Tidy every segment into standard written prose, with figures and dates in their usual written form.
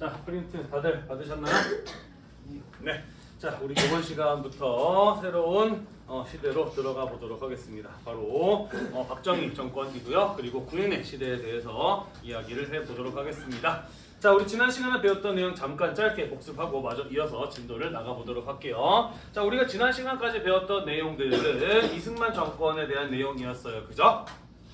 자, 프린트 다들 받으셨나요? 네. 자, 우리 이번 시간부터 새로운 시대로 들어가 보도록 하겠습니다. 바로 박정희 정권이고요. 그리고 군인의 시대에 대해서 이야기를 해보도록 하겠습니다. 자, 우리 지난 시간에 배웠던 내용 잠깐 짧게 복습하고 마저 이어서 진도를 나가보도록 할게요. 자, 우리가 지난 시간까지 배웠던 내용들은 이승만 정권에 대한 내용이었어요. 그죠?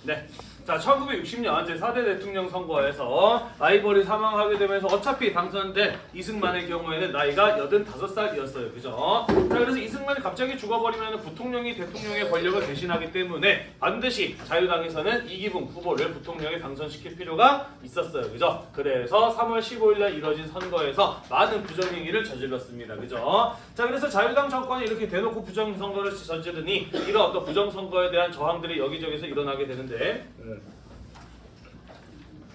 네. 자, 1960년 제4대 대통령 선거에서 라이벌이 사망하게 되면서 어차피 당선된 이승만의 경우에는 나이가 85살이었어요. 그죠? 자, 그래서 이승만이 갑자기 죽어버리면 부통령이 대통령의 권력을 대신하기 때문에 반드시 자유당에서는 이기붕 후보를 부통령에 당선시킬 필요가 있었어요. 그죠? 그래서 3월 15일 날 이뤄진 선거에서 많은 부정행위를 저질렀습니다. 그죠? 자, 그래서 자유당 정권이 이렇게 대놓고 부정선거를 저지르니 이런 어떤 부정선거에 대한 저항들이 여기저기서 일어나게 되는데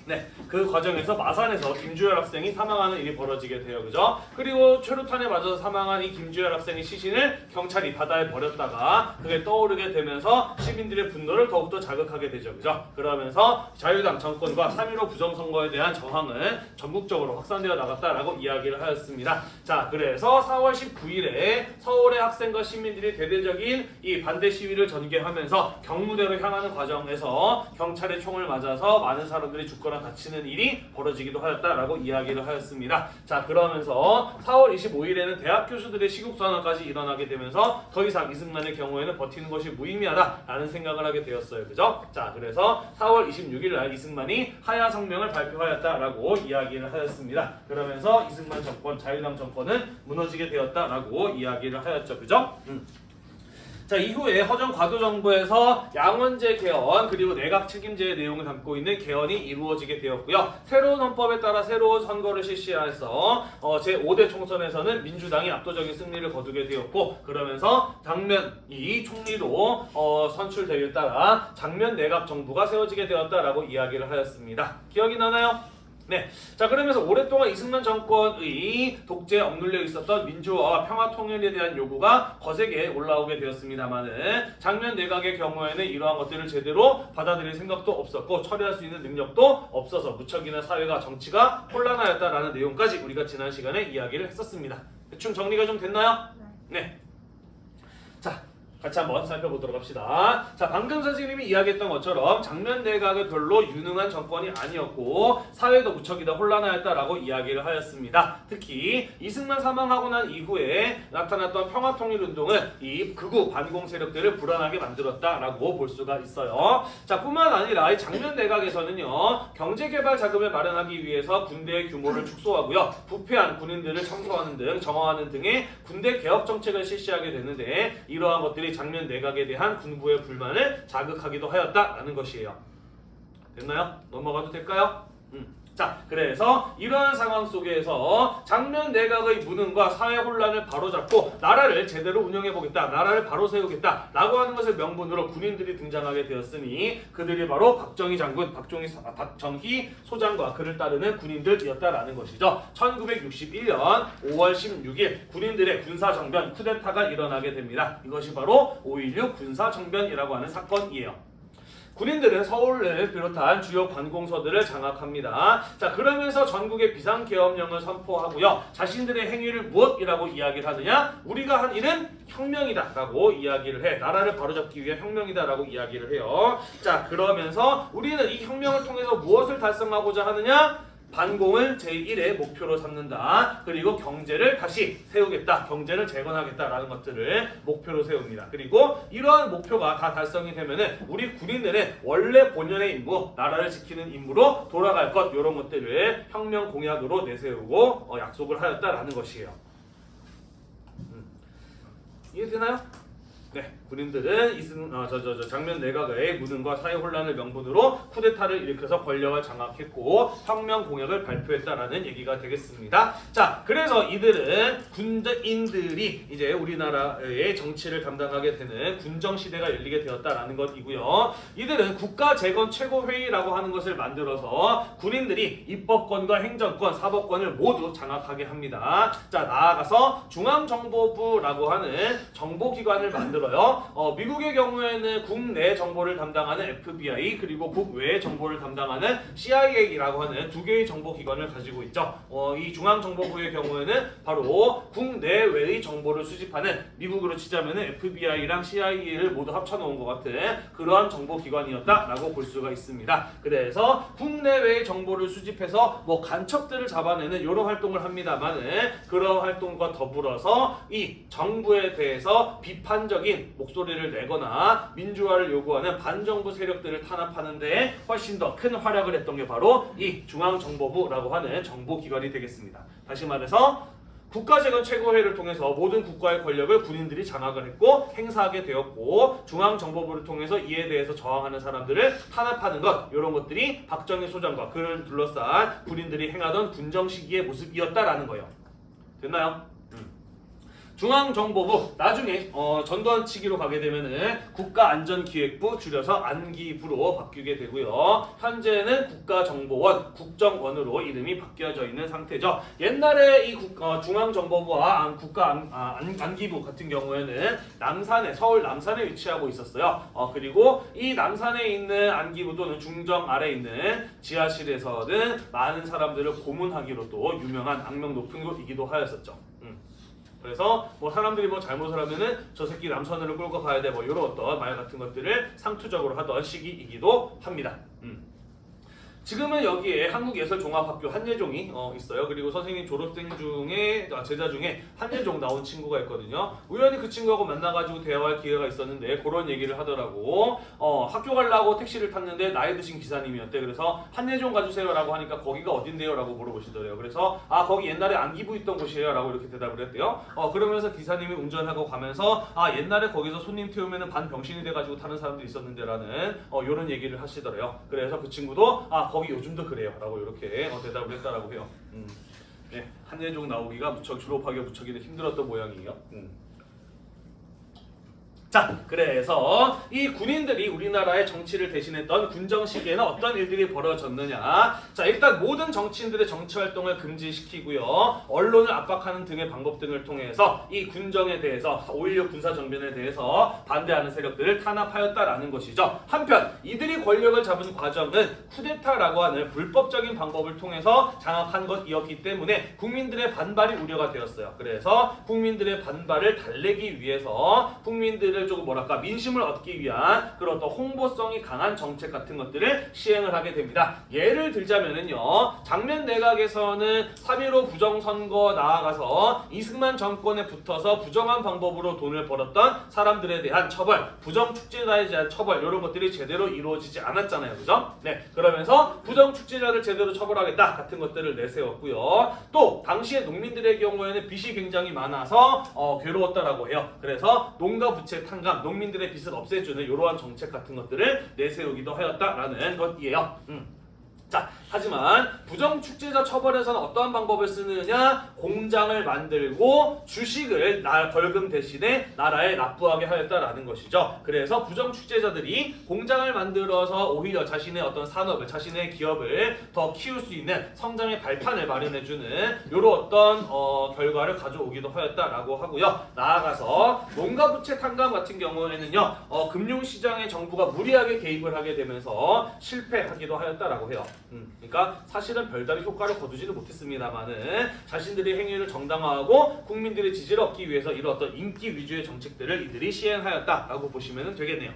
네, 그 과정에서 마산에서 김주열 학생이 사망하는 일이 벌어지게 돼요. 그죠? 그리고 최루탄에 맞아서 사망한 이 김주열 학생의 시신을 경찰이 바다에 버렸다가 그게 떠오르게 되면서 시민들의 분노를 더욱더 자극하게 되죠. 그죠? 그러면서 자유당 정권과 3.15 부정선거에 대한 저항은 전국적으로 확산되어 나갔다라고 이야기를 하였습니다. 자, 그래서 4월 19일에 서울의 학생과 시민들이 대대적인 이 반대 시위를 전개하면서 경무대로 향하는 과정에서 경찰의 총을 맞아서 많은 사람들이 죽거나 다치는 일이 벌어지기도 하였다라고 이야기를 하였습니다. 자, 그러면서 4월 25일에는 대학 교수들의 시국선언까지 일어나게 되면서 더 이상 이승만의 경우에는 버티는 것이 무의미하다라는 생각을 하게 되었어요. 그죠? 자, 그래서 4월 26일 날 이승만이 하야 성명을 발표하였다라고 이야기를 하였습니다. 그러면서 이승만 정권, 자유당 정권은 무너지게 되었다라고 이야기를 하였죠. 그죠? 자, 이후에 허정 과도 정부에서 양원제 개헌 그리고 내각 책임제의 내용을 담고 있는 개헌이 이루어지게 되었고요. 새로운 헌법에 따라 새로운 선거를 실시해서 제5대 총선에서는 민주당이 압도적인 승리를 거두게 되었고, 그러면서 장면이 총리로 선출되기에 따라 장면 내각 정부가 세워지게 되었다라고 이야기를 하였습니다. 기억이 나나요? 네. 자, 그러면서 오랫동안 이승만 정권의 독재에 억눌려 있었던 민주화와 평화 통일에 대한 요구가 거세게 올라오게 되었습니다만은 장면 내각의 경우에는 이러한 것들을 제대로 받아들일 생각도 없었고 처리할 수 있는 능력도 없어서 무척이나 사회가 정치가 혼란하였다라는 내용까지 우리가 지난 시간에 이야기를 했었습니다. 대충 정리가 좀 됐나요? 네. 자, 같이 한번 살펴보도록 합시다. 자, 방금 선생님이 이야기했던 것처럼 장면 내각은 별로 유능한 정권이 아니었고 사회도 무척이나 혼란하였다라고 이야기를 하였습니다. 특히 이승만 사망하고 난 이후에 나타났던 평화통일운동은 이 극우 반공 세력들을 불안하게 만들었다라고 볼 수가 있어요. 자, 뿐만 아니라 이 장면 내각에서는요, 경제개발 자금을 마련하기 위해서 군대의 규모를 축소하고요, 부패한 군인들을 청소하는 등 정화하는 등의 군대 개혁 정책을 실시하게 되는데 이러한 것들이 장면 내각에 대한 군부의 불만을 자극하기도 하였다라는 것이에요. 됐나요? 넘어가도 될까요? 자, 그래서 이러한 상황 속에서 장면 내각의 무능과 사회 혼란을 바로잡고 나라를 제대로 운영해보겠다, 나라를 바로 세우겠다 라고 하는 것을 명분으로 군인들이 등장하게 되었으니 그들이 바로 박정희 장군, 박정희 소장과 그를 따르는 군인들이었다라는 것이죠. 1961년 5월 16일 군인들의 군사정변 쿠데타가 일어나게 됩니다. 이것이 바로 5.16 군사정변이라고 하는 사건이에요. 군인들은 서울을 비롯한 주요 관공서들을 장악합니다. 자, 그러면서 전국에 비상계엄령을 선포하고요. 자신들의 행위를 무엇이라고 이야기를 하느냐? 우리가 한 일은 혁명이다 라고 이야기를 해. 나라를 바로잡기 위해 혁명이다 라고 이야기를 해요. 자, 그러면서 우리는 이 혁명을 통해서 무엇을 달성하고자 하느냐? 반공을 제1의 목표로 삼는다. 그리고 경제를 다시 세우겠다. 경제를 재건하겠다라는 것들을 목표로 세웁니다. 그리고 이러한 목표가 다 달성이 되면은 우리 군인들은 원래 본연의 임무, 나라를 지키는 임무로 돌아갈 것, 이런 것들을 혁명 공약으로 내세우고 약속을 하였다라는 것이에요. 이해되나요? 네, 군인들은 장면 내각의 무능과 사회 혼란을 명분으로 쿠데타를 일으켜서 권력을 장악했고 혁명 공약을 발표했다라는 얘기가 되겠습니다. 자, 그래서 이들은 군인들이 이제 우리나라의 정치를 담당하게 되는 군정 시대가 열리게 되었다라는 것이고요. 이들은 국가재건 최고회의라고 하는 것을 만들어서 군인들이 입법권과 행정권, 사법권을 모두 장악하게 합니다. 자, 나아가서 중앙정보부라고 하는 정보기관을 만들어 만들어요. 미국의 경우에는 국내 정보를 담당하는 FBI 그리고 국외 정보를 담당하는 CIA라고 하는 두 개의 정보기관을 가지고 있죠. 이 중앙정보부의 경우에는 바로 국내외의 정보를 수집하는 미국으로 치자면은 FBI랑 CIA를 모두 합쳐놓은 것 같은 그러한 정보기관이었다라고 볼 수가 있습니다. 그래서 국내외의 정보를 수집해서 뭐 간첩들을 잡아내는 이런 활동을 합니다만은 그런 활동과 더불어서 이 정부에 대해서 비판적인 목소리를 내거나 민주화를 요구하는 반정부 세력들을 탄압하는 데 훨씬 더 큰 활약을 했던 게 바로 이 중앙정보부라고 하는 정보기관이 되겠습니다. 다시 말해서 국가재건 최고회의를 통해서 모든 국가의 권력을 군인들이 장악을 했고 행사하게 되었고 중앙정보부를 통해서 이에 대해서 저항하는 사람들을 탄압하는 것 이런 것들이 박정희 소장과 그를 둘러싼 군인들이 행하던 군정 시기의 모습이었다라는 거예요. 됐나요? 중앙정보부 나중에 전두환치기로 가게 되면은 국가안전기획부 줄여서 안기부로 바뀌게 되고요. 현재는 국가정보원, 국정원으로 이름이 바뀌어져 있는 상태죠. 옛날에 이 중앙정보부와 안기부 같은 경우에는 남산에 서울 남산에 위치하고 있었어요. 그리고 이 남산에 있는 안기부 또는 중정 아래 있는 지하실에서는 많은 사람들을 고문하기로 또 유명한 악명 높은 곳이기도 하였었죠. 그래서 뭐 사람들이 뭐 잘못을 하면은 저 새끼 남산으로 끌고 가야 돼 뭐 이런 어떤 말 같은 것들을 상투적으로 하던 시기이기도 합니다. 지금은 여기에 한국예술종합학교 한예종이 있어요. 그리고 선생님 졸업생 중에 제자 중에 한예종 나온 친구가 있거든요. 우연히 그 친구하고 만나가지고 대화할 기회가 있었는데 그런 얘기를 하더라고. 학교 가려고 택시를 탔는데 나이 드신 기사님이었대. 그래서 한예종 가주세요라고 하니까 거기가 어딘데요라고 물어보시더래요. 그래서 거기 옛날에 안기부 있던 곳이에요라고 이렇게 대답을 했대요. 그러면서 기사님이 운전하고 가면서 옛날에 거기서 손님 태우면은 반 병신이 돼가지고 타는 사람도 있었는데라는 이런 얘기를 하시더래요. 그래서 그 친구도 거기 요즘도 그래요 라고 이렇게 대답을 했다라고 해요. 네, 한예종 나오기가 졸업하기가 무척이나 힘들었던 모양이에요. 자, 그래서 이 군인들이 우리나라의 정치를 대신했던 군정 시기에는 어떤 일들이 벌어졌느냐. 자, 일단 모든 정치인들의 정치 활동을 금지시키고요. 언론을 압박하는 등의 방법 등을 통해서 이 군정에 대해서 5.16 군사정변에 대해서 반대하는 세력들을 탄압하였다라는 것이죠. 한편 이들이 권력을 잡은 과정은 쿠데타라고 하는 불법적인 방법을 통해서 장악한 것이었기 때문에 국민들의 반발이 우려가 되었어요. 그래서 국민들의 반발을 달래기 위해서 국민들을 조금 민심을 얻기 위한 그런 또 홍보성이 강한 정책 같은 것들을 시행을 하게 됩니다. 예를 들자면은요, 장면 내각에서는 3.15 부정선거 나아가서 이승만 정권에 붙어서 부정한 방법으로 돈을 벌었던 사람들에 대한 처벌, 부정축제자에 대한 처벌 이런 것들이 제대로 이루어지지 않았잖아요, 그죠? 네, 그러면서 부정축제자를 제대로 처벌하겠다 같은 것들을 내세웠고요. 또 당시에 농민들의 경우에는 빚이 굉장히 많아서 괴로웠다라고 해요. 그래서 농가 부채 탕감, 농민들의 빚을 없애주는 이러한 정책 같은 것들을 내세우기도 하였다라는 것이에요. 자, 하지만 부정축제자 처벌에서는 어떠한 방법을 쓰느냐? 공장을 만들고 주식을 벌금 대신에 나라에 납부하게 하였다라는 것이죠. 그래서 부정축제자들이 공장을 만들어서 오히려 자신의 어떤 산업을, 자신의 기업을 더 키울 수 있는 성장의 발판을 마련해주는 이런 어떤 결과를 가져오기도 하였다라고 하고요. 나아가서 농가부채 탕감 같은 경우에는요, 금융시장에 정부가 무리하게 개입을 하게 되면서 실패하기도 하였다라고 해요. 그러니까 사실은 별다른 효과를 거두지는 못했습니다만은 자신들의 행위를 정당화하고 국민들의 지지를 얻기 위해서 이런 어떤 인기 위주의 정책들을 이들이 시행하였다라고 보시면 되겠네요.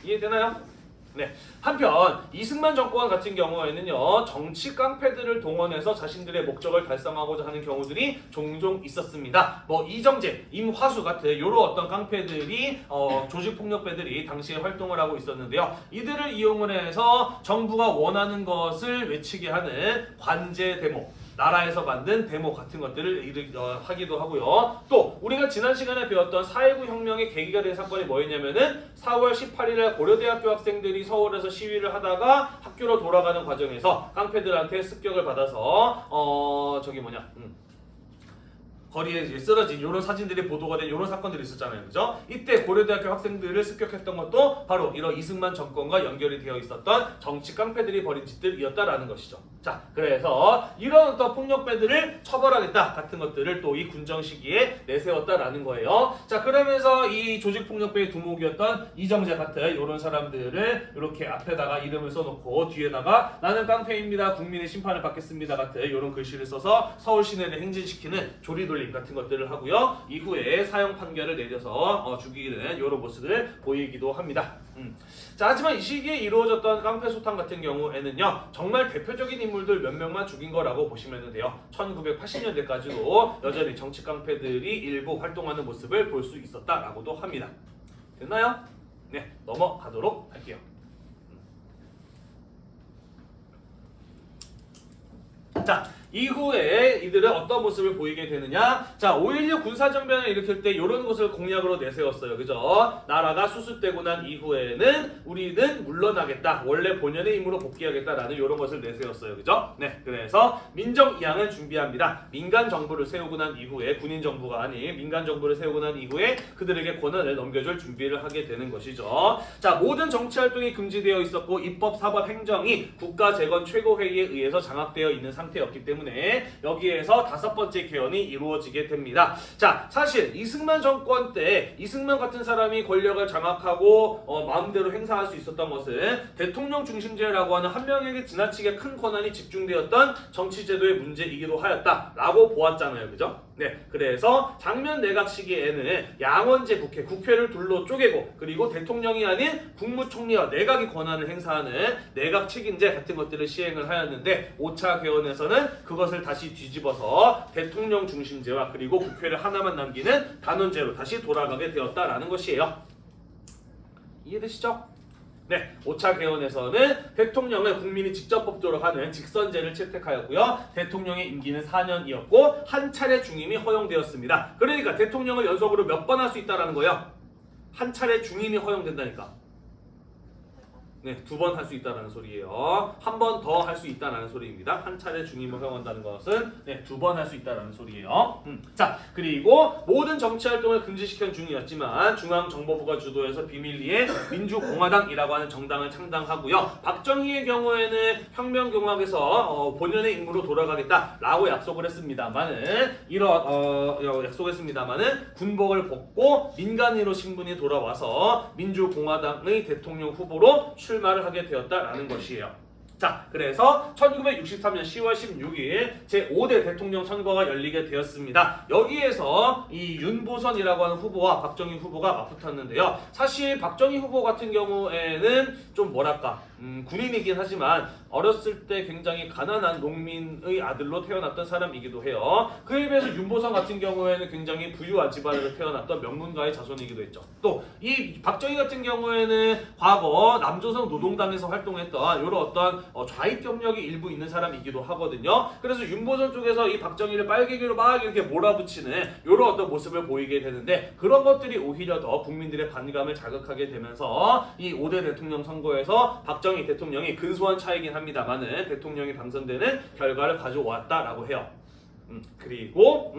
이해되나요? 네. 한편 이승만 정권 같은 경우에는요, 정치 깡패들을 동원해서 자신들의 목적을 달성하고자 하는 경우들이 종종 있었습니다. 뭐 이정재, 임화수 같은 이런 어떤 깡패들이 조직폭력배들이 당시에 활동을 하고 있었는데요. 이들을 이용을 해서 정부가 원하는 것을 외치게 하는 관제 데모, 나라에서 만든 데모 같은 것들을 하기도 하고요. 또 우리가 지난 시간에 배웠던 4.19 혁명의 계기가 된 사건이 뭐였냐면은 4월 18일에 고려대학교 학생들이 서울에서 시위를 하다가 학교로 돌아가는 과정에서 깡패들한테 습격을 받아서 거리에 이제 쓰러진 이런 사진들이 보도가 된 이런 사건들이 있었잖아요, 그죠? 이때 고려대학교 학생들을 습격했던 것도 바로 이런 이승만 정권과 연결이 되어 있었던 정치 깡패들이 벌인 짓들이었다라는 것이죠. 자, 그래서 이런 어떤 폭력배들을 처벌하겠다 같은 것들을 또 이 군정 시기에 내세웠다라는 거예요. 자, 그러면서 이 조직폭력배의 두목이었던 이정재 같은 이런 사람들을 이렇게 앞에다가 이름을 써놓고 뒤에다가 나는 깡패입니다. 국민의 심판을 받겠습니다. 같은 이런 글씨를 써서 서울 시내를 행진시키는 조리돌림 같은 것들을 하고요. 이후에 사형 판결을 내려서 죽이는 이런 모습을 보이기도 합니다. 자, 하지만 이 시기에 이루어졌던 깡패 소탕 같은 경우에는요, 정말 대표적인 인물들 몇 명만 죽인 거라고 보시면 돼요. 1980년대까지도 여전히 정치 깡패들이 일부 활동하는 모습을 볼 수 있었다라고도 합니다. 됐나요? 네, 넘어가도록 할게요. 자, 이후에 이들은 어떤 모습을 보이게 되느냐? 자, 5.16 군사정변을 일으킬 때 이런 것을 공약으로 내세웠어요. 그죠? 나라가 수습되고 난 이후에는 우리는 물러나겠다. 원래 본연의 힘으로 복귀하겠다라는 이런 것을 내세웠어요. 그죠? 네, 그래서 민정이양을 준비합니다. 민간 정부를 세우고 난 이후에 군인 정부가 아닌 민간 정부를 세우고 난 이후에 그들에게 권한을 넘겨줄 준비를 하게 되는 것이죠. 자, 모든 정치 활동이 금지되어 있었고 입법, 사법, 행정이 국가재건 최고회의에 의해서 장악되어 있는 상태였기 때문에 여기에서 5번째 개헌이 이루어지게 됩니다. 자, 사실 이승만 정권 때 이승만 같은 사람이 권력을 장악하고 마음대로 행사할 수 있었던 것은 대통령 중심제라고 하는 한 명에게 지나치게 큰 권한이 집중되었던 정치제도의 문제이기도 하였다라고 보았잖아요. 그죠? 네, 그래서 장면 내각 시기에는 양원제 국회, 국회를 둘러 쪼개고 그리고 대통령이 아닌 국무총리와 내각이 권한을 행사하는 내각 책임제 같은 것들을 시행을 하였는데 5차 개헌에서는 그것을 다시 뒤집어서 대통령 중심제와 그리고 국회를 하나만 남기는 단원제로 다시 돌아가게 되었다라는 것이에요. 이해되시죠? 네, 5차 개헌에서는 대통령을 국민이 직접 뽑도록 하는 직선제를 채택하였고요. 대통령의 임기는 4년이었고 한 차례 중임이 허용되었습니다. 그러니까 대통령을 연속으로 몇 번 할 수 있다라는 거예요. 한 차례 중임이 허용된다니까. 네, 2번 할 수 있다는 소리예요. 한 번 더 할 수 있다는 소리입니다. 한 차례 중임을 허용한다는 것은 2번 할 수 있다는 소리예요. 자, 그리고 모든 정치 활동을 금지시킨 중이었지만 중앙정보부가 주도해서 비밀리에 민주공화당이라고 하는 정당을 창당하고요. 박정희의 경우에는 혁명공학에서 본연의 임무로 돌아가겠다라고 약속을 했습니다만은 군복을 벗고 민간인으로 신분이 돌아와서 민주공화당의 대통령 후보로 출마를 하게 되었다라는 것이에요. 자, 그래서 1963년 10월 16일 제5대 대통령 선거가 열리게 되었습니다. 여기에서 이 윤보선이라고 하는 후보와 박정희 후보가 맞붙었는데요. 사실 박정희 후보 같은 경우에는 좀 뭐랄까 군인이긴 하지만 어렸을 때 굉장히 가난한 농민의 아들로 태어났던 사람이기도 해요. 그에 비해서 윤보선 같은 경우에는 굉장히 부유한 집안에서 태어났던 명문가의 자손이기도 했죠. 또 이 박정희 같은 경우에는 과거 남조선 노동당에서 활동했던 이런 어떤 좌익 경력이 일부 있는 사람이기도 하거든요. 그래서 윤보선 쪽에서 이 박정희를 빨갱이로 막 이렇게 몰아붙이는 이런 어떤 모습을 보이게 되는데 그런 것들이 오히려 더 국민들의 반감을 자극하게 되면서 이 5대 대통령 선거에서 박정희 대통령이 근소한 차이긴 합니다만은 대통령이 당선되는 결과를 가져왔다라고 해요. 그리고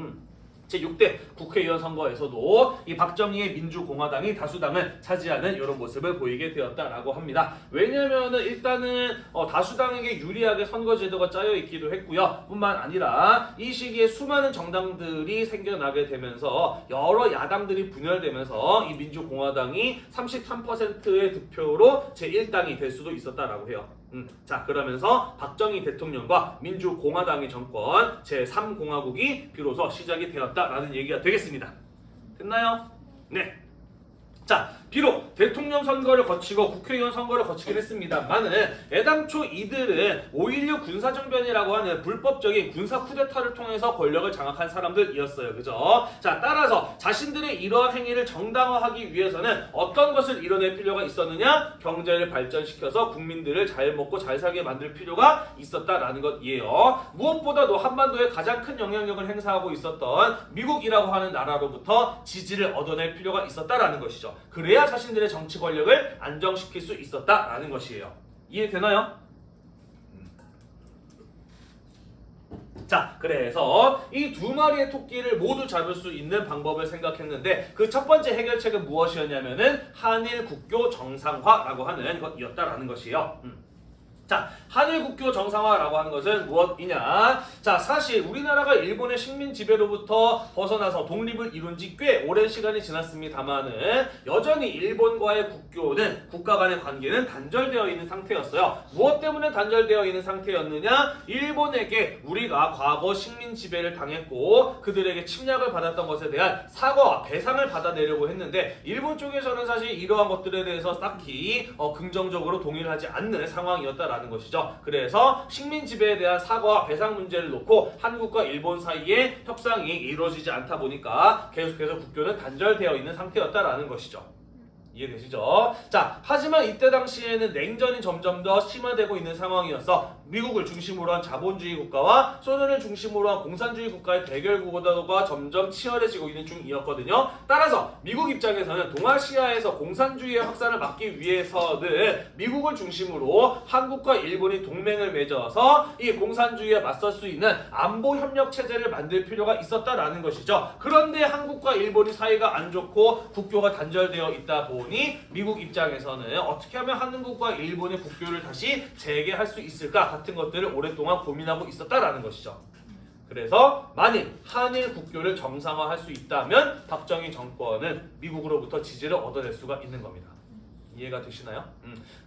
제6대 국회의원 선거에서도 이 박정희의 민주공화당이 다수당을 차지하는 이런 모습을 보이게 되었다라고 합니다. 왜냐면은 일단은 다수당에게 유리하게 선거제도가 짜여 있기도 했고요. 뿐만 아니라 이 시기에 수많은 정당들이 생겨나게 되면서 여러 야당들이 분열되면서 이 민주공화당이 33%의 득표로 제1당이 될 수도 있었다라고 해요. 자, 그러면서 박정희 대통령과 민주공화당의 정권 제3공화국이 비로소 시작이 되었다라는 얘기가 되겠습니다. 됐나요? 네. 자, 비록 대통령 선거를 거치고 국회의원 선거를 거치긴 했습니다만은 애당초 이들은 5.16 군사정변이라고 하는 불법적인 군사 쿠데타를 통해서 권력을 장악한 사람들이었어요. 그죠? 자, 따라서 자신들의 이러한 행위를 정당화하기 위해서는 어떤 것을 이뤄낼 필요가 있었느냐? 경제를 발전시켜서 국민들을 잘 먹고 잘 살게 만들 필요가 있었다라는 것이에요. 무엇보다도 한반도에 가장 큰 영향력을 행사하고 있었던 미국이라고 하는 나라로부터 지지를 얻어낼 필요가 있었다라는 것이죠. 그래야 자신들의 정치 권력을 안정시킬 수 있었다라는 것이에요. 이해되나요? 자, 그래서 이 두 마리의 토끼를 모두 잡을 수 있는 방법을 생각했는데 그 첫 번째 해결책은 무엇이었냐면은 한일 국교 정상화라고 하는 것이었다라는 것이에요. 자, 한일 국교 정상화라고 하는 것은 무엇이냐? 자, 사실 우리나라가 일본의 식민 지배로부터 벗어나서 독립을 이룬 지 꽤 오랜 시간이 지났습니다만은 여전히 일본과의 국교는 국가 간의 관계는 단절되어 있는 상태였어요. 무엇 때문에 단절되어 있는 상태였느냐? 일본에게 우리가 과거 식민 지배를 당했고 그들에게 침략을 받았던 것에 대한 사과와 배상을 받아내려고 했는데 일본 쪽에서는 사실 이러한 것들에 대해서 딱히 긍정적으로 동의를 하지 않는 상황이었다라는 것이죠. 그래서 식민 지배에 대한 사과와 배상 문제를 놓고 한국과 일본 사이에 협상이 이루어지지 않다 보니까 계속해서 국교는 단절되어 있는 상태였다라는 것이죠. 이해되시죠? 자, 하지만 이때 당시에는 냉전이 점점 더 심화되고 있는 상황이어서 미국을 중심으로 한 자본주의 국가와 소련을 중심으로 한 공산주의 국가의 대결 구도가 점점 치열해지고 있는 중이었거든요. 따라서 미국 입장에서는 동아시아에서 공산주의의 확산을 막기 위해서는 미국을 중심으로 한국과 일본이 동맹을 맺어서 이 공산주의에 맞설 수 있는 안보 협력 체제를 만들 필요가 있었다라는 것이죠. 그런데 한국과 일본이 사이가 안 좋고 국교가 단절되어 있다 보니 미국 입장에서는 어떻게 하면 한국과 일본의 국교를 다시 재개할 수 있을까 같은 것들을 오랫동안 고민하고 있었다라는 것이죠. 그래서 만일 한일 국교를 정상화할 수 있다면 박정희 정권은 미국으로부터 지지를 얻어낼 수가 있는 겁니다. 이해가 되시나요?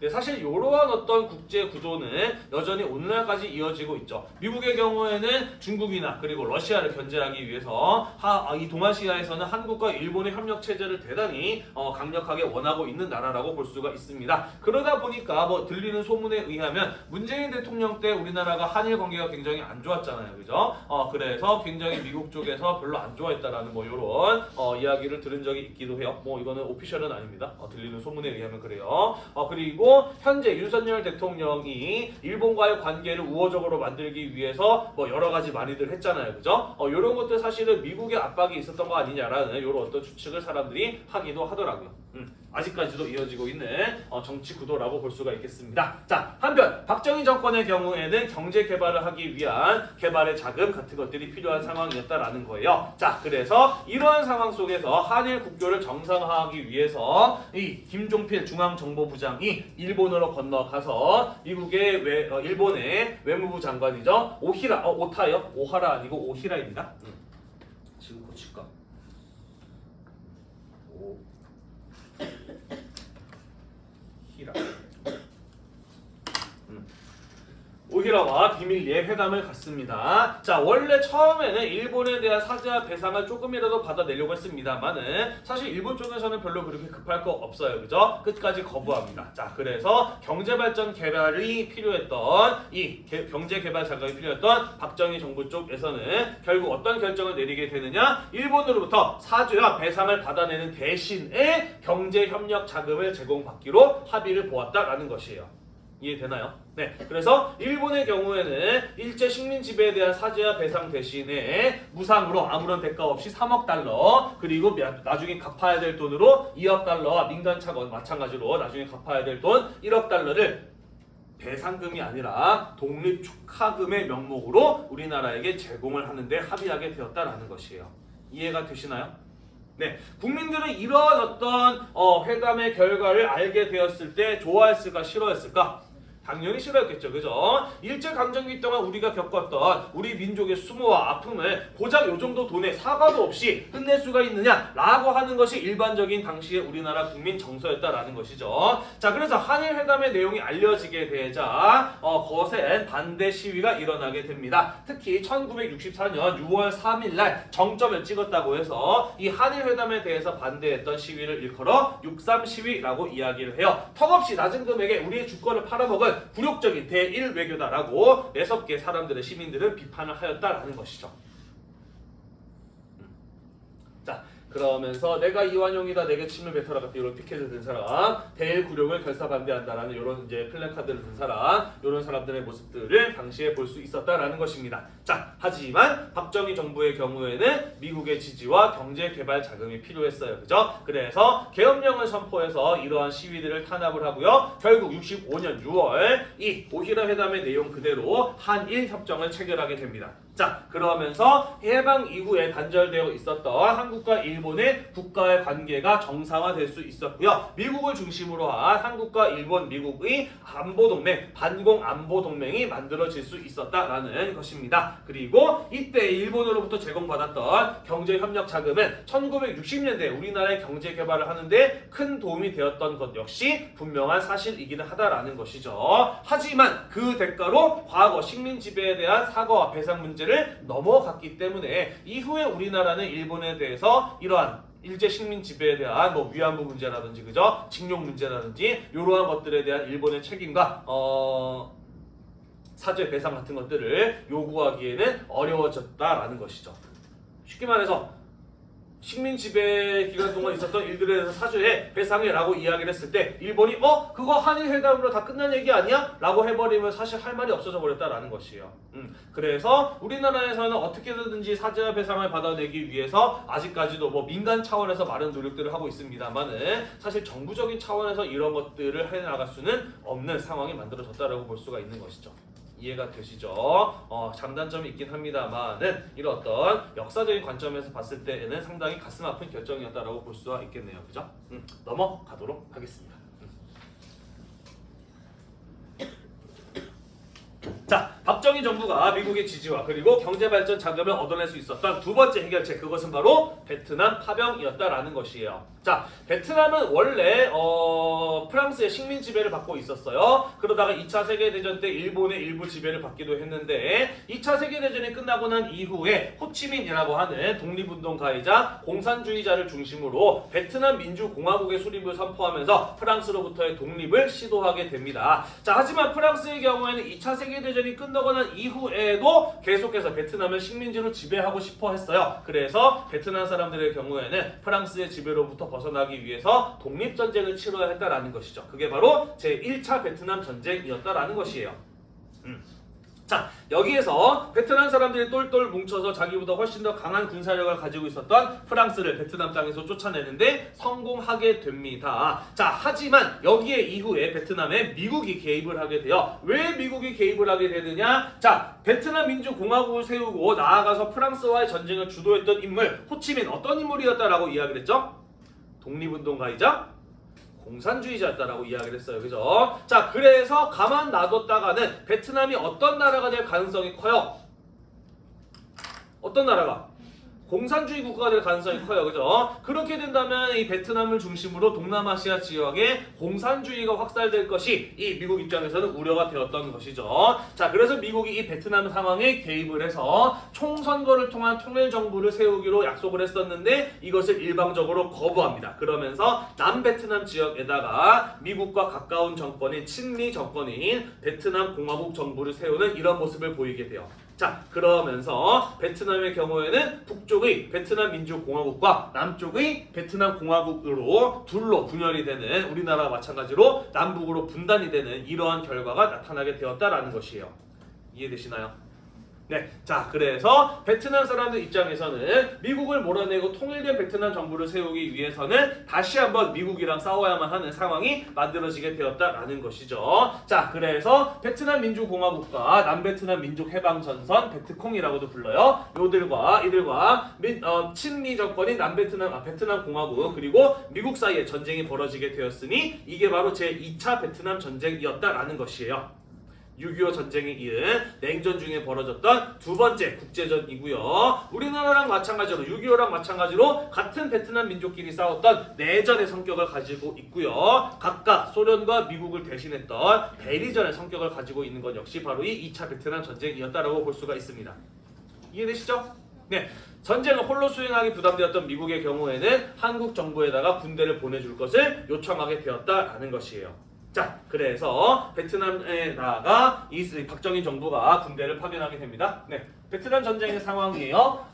네, 사실 이러한 어떤 국제 구도는 여전히 오늘날까지 이어지고 있죠. 미국의 경우에는 중국이나 그리고 러시아를 견제하기 위해서 이 동아시아에서는 한국과 일본의 협력 체제를 대단히 강력하게 원하고 있는 나라라고 볼 수가 있습니다. 그러다 보니까 뭐 들리는 소문에 의하면 문재인 대통령 때 우리나라가 한일 관계가 굉장히 안 좋았잖아요, 그죠? 그래서 굉장히 미국 쪽에서 별로 안 좋아했다라는 뭐 이런 이야기를 들은 적이 있기도 해요. 뭐 이거는 오피셜은 아닙니다. 들리는 소문에 의하면 그래요. 그리고 현재 윤석열 대통령이 일본과의 관계를 우호적으로 만들기 위해서 뭐 여러 가지 많이들 했잖아요, 그죠? 이런 것들 사실은 미국의 압박이 있었던 거 아니냐라는 이런 어떤 추측을 사람들이 하기도 하더라고요. 아직까지도 이어지고 있는 정치 구도라고 볼 수가 있겠습니다. 자, 한편 박정희 정권의 경우에는 경제 개발을 하기 위한 개발의 자금 같은 것들이 필요한 상황이었다라는 거예요. 자, 그래서 이러한 상황 속에서 한일 국교를 정상화하기 위해서 이 김종필 중앙정보부장이 일본으로 건너가서 미국의 일본의 외무부 장관이죠. 오타요? 오하라 아니고 오히라입니다. 지금 고칠까? 오히라와 비밀리에 회담을 갖습니다. 자, 원래 처음에는 일본에 대한 사죄와 배상을 조금이라도 받아내려고 했습니다만은 사실 일본 쪽에서는 별로 그렇게 급할 거 없어요, 그죠? 끝까지 거부합니다. 자, 그래서 경제발전 개발이 필요했던 이 경제개발 자금이 필요했던 박정희 정부 쪽에서는 결국 어떤 결정을 내리게 되느냐? 일본으로부터 사죄와 배상을 받아내는 대신에 경제협력 자금을 제공받기로 합의를 보았다라는 것이에요. 이해되나요? 네, 그래서 일본의 경우에는 일제 식민 지배에 대한 사죄와 배상 대신에 무상으로 아무런 대가 없이 3억 달러 그리고 나중에 갚아야 될 돈으로 2억 달러와 민간 차건 마찬가지로 나중에 갚아야 될 돈 1억 달러를 배상금이 아니라 독립 축하금의 명목으로 우리나라에게 제공을 하는데 합의하게 되었다라는 것이에요. 이해가 되시나요? 네, 국민들은 이러한 어떤 회담의 결과를 알게 되었을 때 좋아했을까 싫어했을까? 당연히 싫어했겠죠, 그죠? 일제강점기 동안 우리가 겪었던 우리 민족의 수모와 아픔을 고작 요 정도 돈에 사과도 없이 끝낼 수가 있느냐라고 하는 것이 일반적인 당시의 우리나라 국민 정서였다라는 것이죠. 자, 그래서 한일회담의 내용이 알려지게 되자 거센 반대 시위가 일어나게 됩니다. 특히 1964년 6월 3일 날 정점을 찍었다고 해서 이 한일회담에 대해서 반대했던 시위를 일컬어 6.3 시위라고 이야기를 해요. 턱없이 낮은 금액에 우리의 주권을 팔아먹은 굴욕적인 대일 외교다라고 매섭게 사람들의 시민들은 비판을 하였다라는 것이죠. 자, 그러면서 내가 이완용이다 내게 침을 뱉어라 같은 이런 피켓을 든 사람, 대일 굴욕을 결사 반대한다라는 이런 이제 플래카드를 든 사람, 이런 사람들의 모습들을 당시에 볼 수 있었다라는 것입니다. 자, 하지만 박정희 정부의 경우에는 미국의 지지와 경제 개발 자금이 필요했어요, 그죠? 그래서 계엄령을 선포해서 이러한 시위들을 탄압을 하고요. 결국 65년 6월 이 오히라 회담의 내용 그대로 한일 협정을 체결하게 됩니다. 자, 그러면서 해방 이후에 단절되어 있었던 한국과 일본 일본의 국가의 관계가 정상화될 수 있었고요. 미국을 중심으로 한 한국과 일본, 미국의 안보동맹, 반공안보동맹이 만들어질 수 있었다라는 것입니다. 그리고 이때 일본으로부터 제공받았던 경제협력 자금은 1960년대 우리나라의 경제 개발을 하는데 큰 도움이 되었던 것 역시 분명한 사실이기는 하다라는 것이죠. 하지만 그 대가로 과거 식민 지배에 대한 사과와 배상 문제를 넘어갔기 때문에 이후에 우리나라는 일본에 대해서 이러한 일제 식민 지배에 대한 뭐 위안부 문제라든지 그죠? 징용 문제라든지 이러한 것들에 대한 일본의 책임과 사죄 배상 같은 것들을 요구하기에는 어려워졌다라는 것이죠. 쉽게 말해서 식민 지배 기간 동안 있었던 일들에 대해서 사죄해 배상해라고 이야기를 했을 때 일본이 그거 한일 회담으로 다 끝난 얘기 아니야? 라고 해버리면 사실 할 말이 없어져 버렸다라는 것이에요. 그래서 우리나라에서는 어떻게든지 사죄와 배상을 받아내기 위해서 아직까지도 뭐 민간 차원에서 많은 노력들을 하고 있습니다만은 사실 정부적인 차원에서 이런 것들을 해나갈 수는 없는 상황이 만들어졌다라고 볼 수가 있는 것이죠. 이해가 되시죠? 장단점이 있긴 합니다만은 이런 어떤 역사적인 관점에서 봤을 때에는 상당히 가슴 아픈 결정이었다라고 볼 수가 있겠네요. 그죠? 넘어가도록 하겠습니다. 자, 박정희 정부가 미국의 지지와 그리고 경제발전 자금을 얻어낼 수 있었던 두 번째 해결책, 그것은 바로 베트남 파병이었다라는 것이에요. 자, 베트남은 원래 프랑스의 식민 지배를 받고 있었어요. 그러다가 2차 세계대전 때 일본의 일부 지배를 받기도 했는데 2차 세계대전이 끝나고 난 이후에 호치민이라고 하는 독립운동가이자 공산주의자를 중심으로 베트남 민주공화국의 수립을 선포하면서 프랑스로부터의 독립을 시도하게 됩니다. 자, 하지만 프랑스의 경우에는 2차 세계대전이 끝나고 난 이후에도 계속해서 베트남을 식민지로 지배하고 싶어 했어요. 그래서 베트남 사람들의 경우에는 프랑스의 지배로부터 벗어나기 위해서 독립전쟁을 치러야 했다라는 것이죠. 그게 바로 제1차 베트남 전쟁이었다라는 것이에요. 자, 여기에서 베트남 사람들이 똘똘 뭉쳐서 자기보다 훨씬 더 강한 군사력을 가지고 있었던 프랑스를 베트남 땅에서 쫓아내는데 성공하게 됩니다. 자, 하지만 여기에 이후에 베트남에 미국이 개입을 하게 돼요. 왜 미국이 개입을 하게 되느냐? 자, 베트남 민주공화국을 세우고 나아가서 프랑스와의 전쟁을 주도했던 인물 호치민, 어떤 인물이었다라고 이야기를 했죠? 독립운동가이자 공산주의자였다라고 이야기를 했어요. 그죠? 자, 그래서 가만 놔뒀다가는 베트남이 어떤 나라가 될 가능성이 커요? 어떤 나라가? 공산주의 국가가 될 가능성이 커요. 그죠? 그렇게 된다면 이 베트남을 중심으로 동남아시아 지역에 공산주의가 확산될 것이 이 미국 입장에서는 우려가 되었던 것이죠. 자, 그래서 미국이 이 베트남 상황에 개입을 해서 총선거를 통한 통일정부를 세우기로 약속을 했었는데 이것을 일방적으로 거부합니다. 그러면서 남베트남 지역에다가 미국과 가까운 정권인 친미 정권인 베트남 공화국 정부를 세우는 이런 모습을 보이게 돼요. 자, 그러면서 베트남의 경우에는 북쪽의 베트남 민주공화국과 남쪽의 베트남 공화국으로 둘로 분열이 되는, 우리나라와 마찬가지로 남북으로 분단이 되는 이러한 결과가 나타나게 되었다라는 것이에요. 이해되시나요? 네, 자, 그래서 베트남 사람들 입장에서는 미국을 몰아내고 통일된 베트남 정부를 세우기 위해서는 다시 한번 미국이랑 싸워야만 하는 상황이 만들어지게 되었다라는 것이죠. 자, 그래서 베트남 민주공화국과 남베트남 민족해방전선, 베트콩이라고도 불러요. 이들과 친미 정권인 베트남 공화국 그리고 미국 사이에 전쟁이 벌어지게 되었으니 이게 바로 제2차 베트남 전쟁이었다라는 것이에요. 6.25 전쟁에 이은 냉전 중에 벌어졌던 두 번째 국제전이고요. 우리나라랑 마찬가지로 6.25랑 마찬가지로 같은 베트남 민족끼리 싸웠던 내전의 성격을 가지고 있고요. 각각 소련과 미국을 대신했던 대리전의 성격을 가지고 있는 것 역시 바로 이 2차 베트남 전쟁이었다라고 볼 수가 있습니다. 이해되시죠? 네, 전쟁을 홀로 수행하기 부담되었던 미국의 경우에는 한국 정부에다가 군대를 보내줄 것을 요청하게 되었다라는 것이에요. 자, 그래서 베트남에다가 이 박정희 정부가 군대를 파견하게 됩니다. 네, 베트남 전쟁의 상황이에요.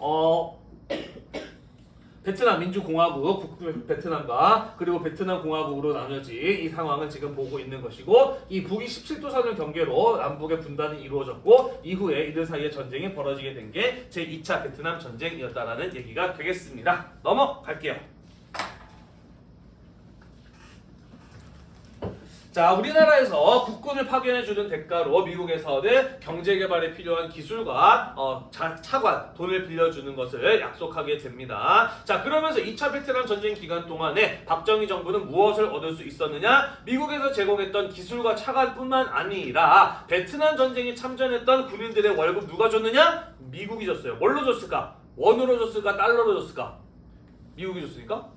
베트남 민주공화국, 베트남과 그리고 베트남 공화국으로 나눠진 이 상황은 지금 보고 있는 것이고, 이 북위 17도선을 경계로 남북의 분단이 이루어졌고 이후에 이들 사이에 전쟁이 벌어지게 된 게 제2차 베트남 전쟁이었다라는 얘기가 되겠습니다. 넘어갈게요. 자, 우리나라에서 국군을 파견해주는 대가로 미국에서는 경제개발에 필요한 기술과 차관, 돈을 빌려주는 것을 약속하게 됩니다. 자, 그러면서 2차 베트남 전쟁 기간 동안에 박정희 정부는 무엇을 얻을 수 있었느냐? 미국에서 제공했던 기술과 차관뿐만 아니라 베트남 전쟁에 참전했던 군인들의 월급 누가 줬느냐? 미국이 줬어요. 뭘로 줬을까? 원으로 줬을까? 달러로 줬을까? 미국이 줬으니까?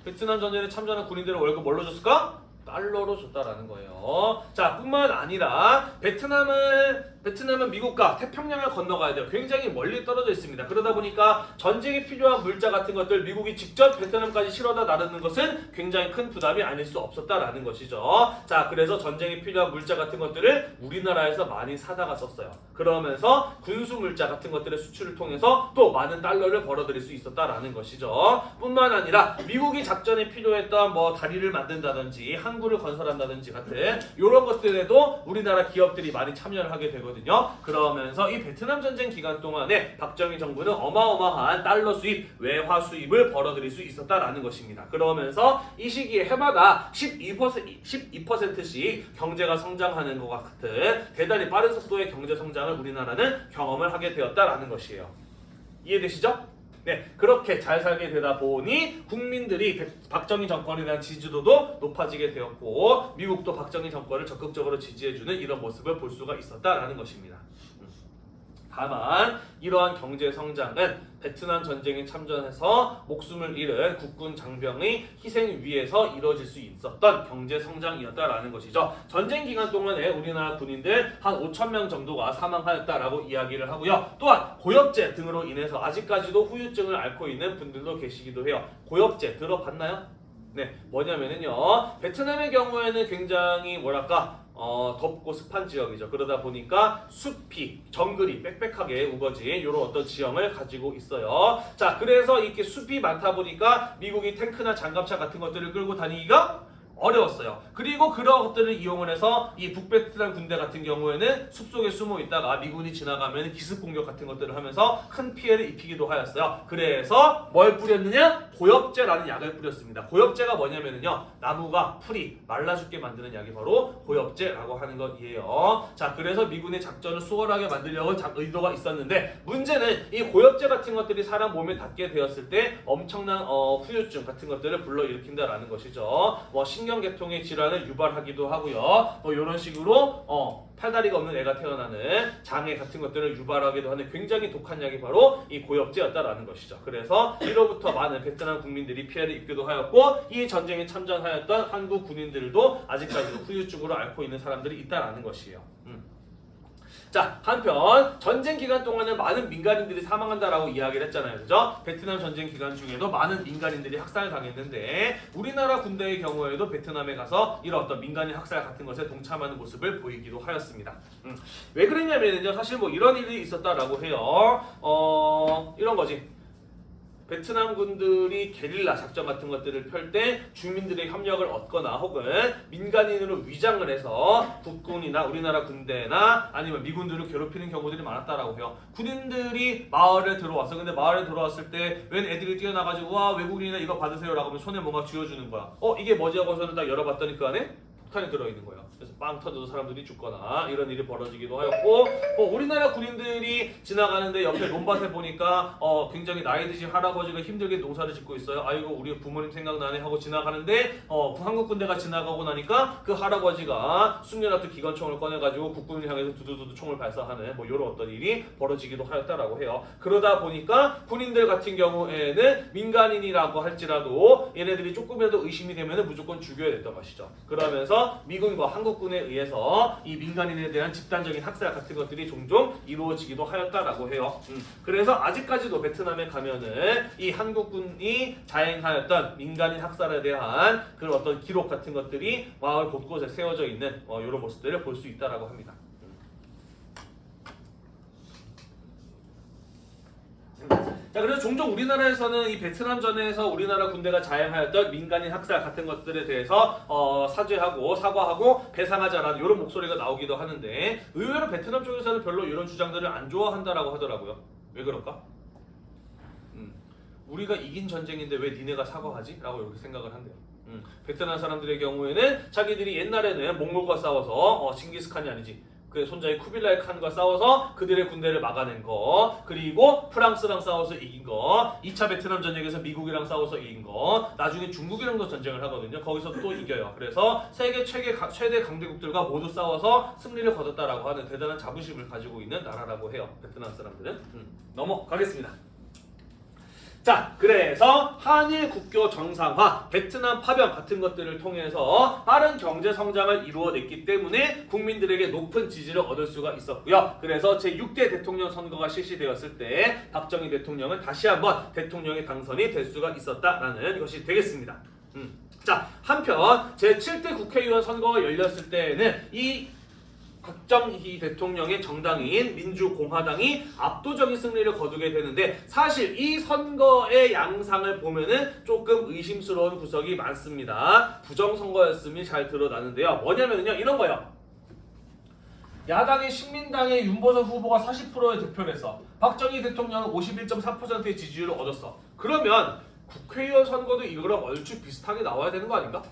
베트남 전쟁에 참전한 군인들의 월급 뭘로 줬을까? 달러로 줬다라는 거예요. 자, 뿐만 아니라 베트남은 미국과 태평양을 건너가야 돼요. 굉장히 멀리 떨어져 있습니다. 그러다 보니까 전쟁에 필요한 물자 같은 것들 미국이 직접 베트남까지 실어다 나르는 것은 굉장히 큰 부담이 아닐 수 없었다라는 것이죠. 자, 그래서 전쟁에 필요한 물자 같은 것들을 우리나라에서 많이 사다가 썼어요. 그러면서 군수 물자 같은 것들의 수출을 통해서 또 많은 달러를 벌어들일 수 있었다라는 것이죠. 뿐만 아니라 미국이 작전에 필요했던 뭐 다리를 만든다든지 항구를 건설한다든지 같은 이런 것들에도 우리나라 기업들이 많이 참여를 하게 되거든요. 그러면서 이 베트남 전쟁 기간 동안에 박정희 정부는 어마어마한 달러 수입, 외화 수입을 벌어들일 수 있었다라는 것입니다. 그러면서 이 시기에 해마다 12%씩 경제가 성장하는 것 같은 대단히 빠른 속도의 경제 성장을 우리나라는 경험을 하게 되었다라는 것이에요. 이해되시죠? 네, 그렇게 잘 살게 되다 보니 국민들이 박정희 정권에 대한 지지도도 높아지게 되었고 미국도 박정희 정권을 적극적으로 지지해주는 이런 모습을 볼 수가 있었다라는 것입니다. 다만 이러한 경제 성장은 베트남 전쟁에 참전해서 목숨을 잃은 국군 장병의 희생 위에서 이루어질 수 있었던 경제 성장이었다라는 것이죠. 전쟁 기간 동안에 우리나라 군인들 한 5,000명 정도가 사망하였다라고 이야기를 하고요. 또한 고엽제 등으로 인해서 아직까지도 후유증을 앓고 있는 분들도 계시기도 해요. 고엽제 들어봤나요? 네, 뭐냐면은요. 베트남의 경우에는 굉장히 덥고 습한 지역이죠. 그러다 보니까 숲이, 정글이 빽빽하게 우거진 이런 어떤 지형을 가지고 있어요. 자, 그래서 이렇게 숲이 많다 보니까 미국이 탱크나 장갑차 같은 것들을 끌고 다니기가 어려웠어요. 그리고 그런 것들을 이용을 해서 이 북베트남 군대 같은 경우에는 숲속에 숨어 있다가 미군이 지나가면 기습 공격 같은 것들을 하면서 큰 피해를 입히기도 하였어요. 그래서 뭘 뿌렸느냐? 고엽제라는 약을 뿌렸습니다. 고엽제가 뭐냐면요, 나무가 풀이 말라 죽게 만드는 약이 바로 고엽제라고 하는 것이에요. 자, 그래서 미군의 작전을 수월하게 만들려고 의도가 있었는데 문제는 이 고엽제 같은 것들이 사람 몸에 닿게 되었을 때 엄청난 후유증 같은 것들을 불러일으킨다라는 것이죠. 신경계통의 질환을 유발하기도 하고요. 이런 식으로 팔다리가 없는 애가 태어나는 장애 같은 것들을 유발하기도 하는 굉장히 독한 약이 바로 이 고엽제였다라는 것이죠. 그래서 이로부터 많은 베트남 국민들이 피해를 입기도 하였고 이 전쟁에 참전하였던 한국 군인들도 아직까지도 후유증으로 앓고 있는 사람들이 있다라는 것이에요. 자, 한편 전쟁 기간 동안에 많은 민간인들이 사망한다라고 이야기를 했잖아요. 그죠? 베트남 전쟁 기간 중에도 많은 민간인들이 학살을 당했는데 우리나라 군대의 경우에도 베트남에 가서 이런 어떤 민간인 학살 같은 것에 동참하는 모습을 보이기도 하였습니다. 왜 그랬냐면요, 사실 뭐 이런 일이 있었다라고 해요. 이런 거지. 베트남 군들이 게릴라 작전 같은 것들을 펼 때 주민들의 협력을 얻거나 혹은 민간인으로 위장을 해서 국군이나 우리나라 군대나 아니면 미군들을 괴롭히는 경우들이 많았다라고 해요. 군인들이 마을에 들어왔어. 근데 마을에 들어왔을 때 웬 애들이 뛰어나가지고 와, 외국인이나 이거 받으세요라고 하면 손에 뭔가 쥐어주는 거야. 이게 뭐지 하고서는 딱 열어봤더니 그 안에 폭탄이 들어있는 거예요. 그래서 빵 터져서 사람들이 죽거나 이런 일이 벌어지기도 하였고, 우리나라 군인들이 지나가는데 옆에 논밭에 보니까 굉장히 나이 드신 할아버지가 힘들게 농사를 짓고 있어요. 아이고, 우리 부모님 생각나네 하고 지나가는데 한국 군대가 지나가고 나니까 그 할아버지가 숙련학교 기관총을 꺼내가지고 국군을 향해서 두두두두 총을 발사하는 이런 어떤 일이 벌어지기도 하였다라고 해요. 그러다 보니까 군인들 같은 경우에는 민간인이라고 할지라도 얘네들이 조금이라도 의심이 되면 무조건 죽여야 됐던 것이죠. 그러면서 미군과 한국군에 의해서 이 민간인에 대한 집단적인 학살 같은 것들이 종종 이루어지기도 하였다라고 해요. 그래서 아직까지도 베트남에 가면은 이 한국군이 자행하였던 민간인 학살에 대한 그런 어떤 기록 같은 것들이 마을 곳곳에 세워져 있는 이런 모습들을 볼 수 있다라고 합니다. 자, 그래서 종종 우리나라에서는 이 베트남전에서 우리나라 군대가 자행하였던 민간인 학살 같은 것들에 대해서 사죄하고 사과하고 배상하지 않았는 이런 목소리가 나오기도 하는데 의외로 베트남 쪽에서는 별로 이런 주장들을 안 좋아한다라고 하더라고요. 왜 그럴까? 우리가 이긴 전쟁인데 왜 니네가 사과하지? 라고 이렇게 생각을 한대요. 베트남 사람들의 경우에는 자기들이 옛날에는 몽골과 싸워서 징기스칸이 아니지 그 손자의 쿠빌라이 칸과 싸워서 그들의 군대를 막아낸 거, 그리고 프랑스랑 싸워서 이긴 거, 2차 베트남 전쟁에서 미국이랑 싸워서 이긴 거, 나중에 중국이랑도 전쟁을 하거든요. 거기서 또 이겨요. 그래서 세계 최대 강대국들과 모두 싸워서 승리를 거뒀다라고 하는 대단한 자부심을 가지고 있는 나라라고 해요. 베트남 사람들은. 넘어가겠습니다. 자, 그래서 한일 국교 정상화, 베트남 파병 같은 것들을 통해서 빠른 경제 성장을 이루어냈기 때문에 국민들에게 높은 지지를 얻을 수가 있었고요. 그래서 제6대 대통령 선거가 실시되었을 때 박정희 대통령은 다시 한번 대통령에 당선이 될 수가 있었다라는 것이 되겠습니다. 자, 한편 제7대 국회의원 선거가 열렸을 때에는 이 박정희 대통령의 정당인 민주공화당이 압도적인 승리를 거두게 되는데 사실 이 선거의 양상을 보면은 조금 의심스러운 구석이 많습니다. 부정선거였음이 잘 드러나는데요. 뭐냐면요, 이런 거예요. 야당의 신민당의 윤보선 후보가 40%의 득표를 했어. 박정희 대통령은 51.4%의 지지율을 얻었어. 그러면 국회의원 선거도 이거랑 얼추 비슷하게 나와야 되는 거 아닌가?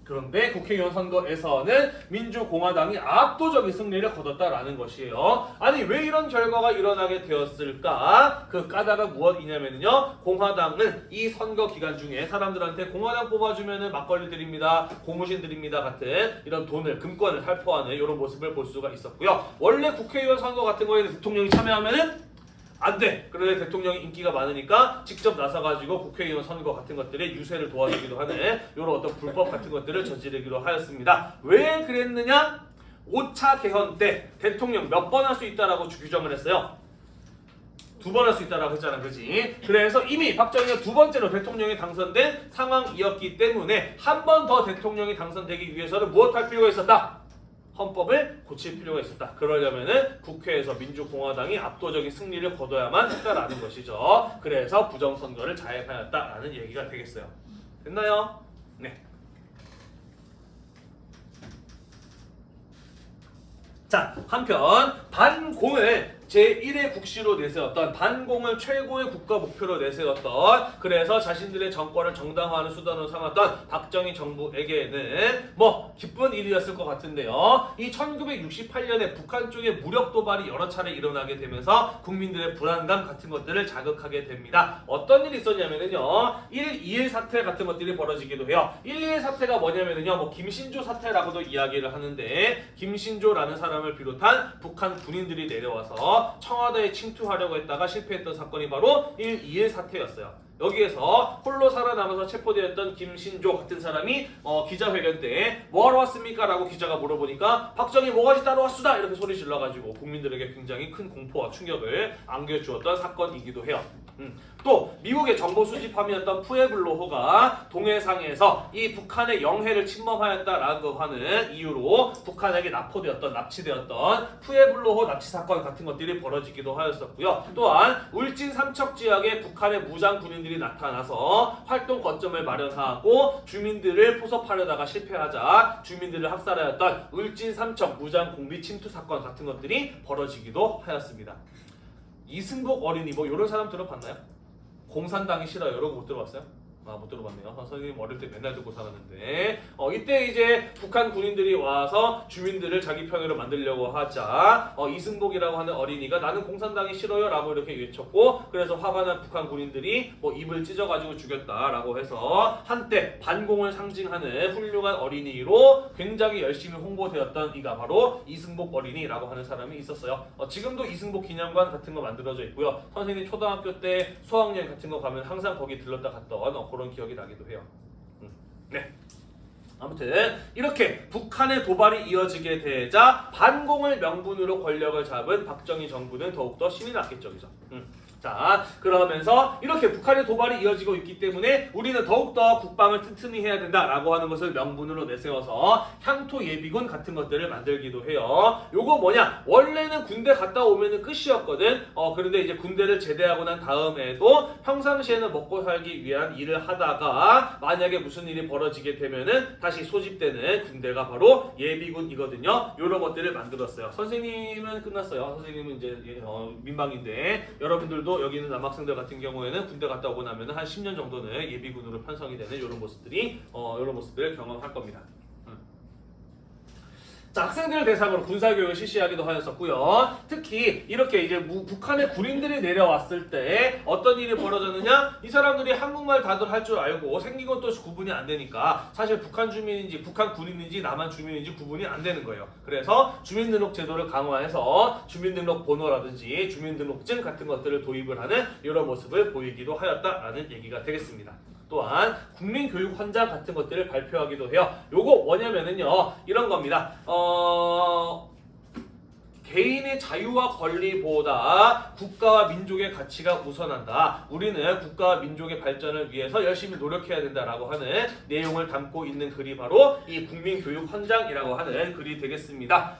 그런데 국회의원 선거에서는 민주공화당이 압도적인 승리를 거뒀다라는 것이에요. 아니 왜 이런 결과가 일어나게 되었을까? 그 까닭은 무엇이냐면요, 공화당은 이 선거 기간 중에 사람들한테 공화당 뽑아주면은 막걸리 드립니다, 고무신 드립니다 같은 이런 돈을, 금권을 살포하는 이런 모습을 볼 수가 있었고요. 원래 국회의원 선거 같은 거에는 대통령이 참여하면은 안 돼. 그런데 대통령이 인기가 많으니까 직접 나서가지고 국회의원 선거 같은 것들에 유세를 도와주기도 하는 이런 어떤 불법 같은 것들을 저지르기로 하였습니다. 왜 그랬느냐? 5차 개헌 때 대통령 몇 번 할 수 있다라고 규정을 했어요. 2번 할 수 있다라고 했잖아, 그지? 그래서 이미 박정희가 2번째로 대통령이 당선된 상황이었기 때문에 한 번 더 대통령이 당선되기 위해서는 무엇할 필요가 있었다? 헌법을 고칠 필요가 있었다. 그러려면은 국회에서 민주공화당이 압도적인 승리를 거둬야만 했다라는 것이죠. 그래서 부정선거를 자행하였다라는 얘기가 되겠어요. 됐나요? 네. 자, 한편 반공을 제1의 국시로 내세웠던, 반공을 최고의 국가 목표로 내세웠던, 그래서 자신들의 정권을 정당화하는 수단으로 삼았던 박정희 정부에게는 뭐 기쁜 일이었을 것 같은데요. 이 1968년에 북한 쪽에 무력 도발이 여러 차례 일어나게 되면서 국민들의 불안감 같은 것들을 자극하게 됩니다. 어떤 일이 있었냐면요, 1.21 사태 같은 것들이 벌어지기도 해요. 1.21 사태가 뭐냐면요, 뭐 김신조 사태라고도 이야기를 하는데, 김신조라는 사람을 비롯한 북한 군인들이 내려와서 청와대에 침투하려고 했다가 실패했던 사건이 바로 1.21 사태였어요. 여기에서 홀로 살아남아서 체포되었던 김신조 같은 사람이 기자회견 때 뭐하러 왔습니까? 라고 기자가 물어보니까 박정희 뭐가지 따라왔수다! 이렇게 소리 질러가지고 국민들에게 굉장히 큰 공포와 충격을 안겨주었던 사건이기도 해요. 또 미국의 정보 수집함이었던 푸에블로호가 동해상에서 이 북한의 영해를 침범하였다라고 하는 이유로 북한에게 납치되었던 푸에블로호 납치 사건 같은 것들이 벌어지기도 하였었고요. 또한 울진 삼척 지역에 북한의 무장 군인들이 나타나서 활동 거점을 마련하고 주민들을 포섭하려다가 실패하자 주민들을 학살하였던 울진 삼척 무장 공비 침투 사건 같은 것들이 벌어지기도 하였습니다. 이승복 어린이 뭐 이런 사람 들어봤나요? 공산당이 싫어요. 이런 거 못 들어봤어요? 아, 못 들어봤네요. 선생님 어릴 때 맨날 듣고 살았는데 이때 이제 북한 군인들이 와서 주민들을 자기 편으로 만들려고 하자 이승복이라고 하는 어린이가 나는 공산당이 싫어요 라고 이렇게 외쳤고, 그래서 화가 난 북한 군인들이 뭐 입을 찢어가지고 죽였다라고 해서 한때 반공을 상징하는 훌륭한 어린이로 굉장히 열심히 홍보되었던 이가 바로 이승복 어린이라고 하는 사람이 있었어요. 지금도 이승복 기념관 같은 거 만들어져 있고요. 선생님 초등학교 때 수학여행 같은 거 가면 항상 거기 들렀다 갔던 그런 기억이 나기도 해요. 네. 아무튼 이렇게 북한의 도발이 이어지게 되자 반공을 명분으로 권력을 잡은 박정희 정부는 더욱더 신이 났겠죠, 그죠? 자, 그러면서 이렇게 북한의 도발이 이어지고 있기 때문에 우리는 더욱더 국방을 튼튼히 해야 된다라고 하는 것을 명분으로 내세워서 향토 예비군 같은 것들을 만들기도 해요. 요거 뭐냐? 원래는 군대 갔다 오면은 끝이었거든. 그런데 이제 군대를 제대하고 난 다음에도 평상시에는 먹고 살기 위한 일을 하다가 만약에 무슨 일이 벌어지게 되면은 다시 소집되는 군대가 바로 예비군이거든요. 요런 것들을 만들었어요. 선생님은 끝났어요. 선생님은 이제 민방인데 여러분들도 학생들도 여기 있는 남학생들 같은 경우에는 군대 갔다 오고 나면 한 10년 정도는 예비군으로 편성이 되는 이런 모습들이 이런 모습들을 경험할 겁니다. 자, 학생들을 대상으로 군사교육을 실시하기도 하였었고요. 특히 이렇게 이제 북한의 군인들이 내려왔을 때 어떤 일이 벌어졌느냐? 이 사람들이 한국말 다들 할 줄 알고 생긴 것도 구분이 안 되니까 사실 북한 주민인지 북한 군인인지 남한 주민인지 구분이 안 되는 거예요. 그래서 주민등록 제도를 강화해서 주민등록 번호라든지 주민등록증 같은 것들을 도입을 하는 이런 모습을 보이기도 하였다라는 얘기가 되겠습니다. 또한 국민교육헌장 같은 것들을 발표하기도 해요. 요거 뭐냐면은요, 이런 겁니다. 개인의 자유와 권리보다 국가와 민족의 가치가 우선한다. 우리는 국가와 민족의 발전을 위해서 열심히 노력해야 된다라고 하는 내용을 담고 있는 글이 바로 이 국민교육헌장이라고 하는 글이 되겠습니다.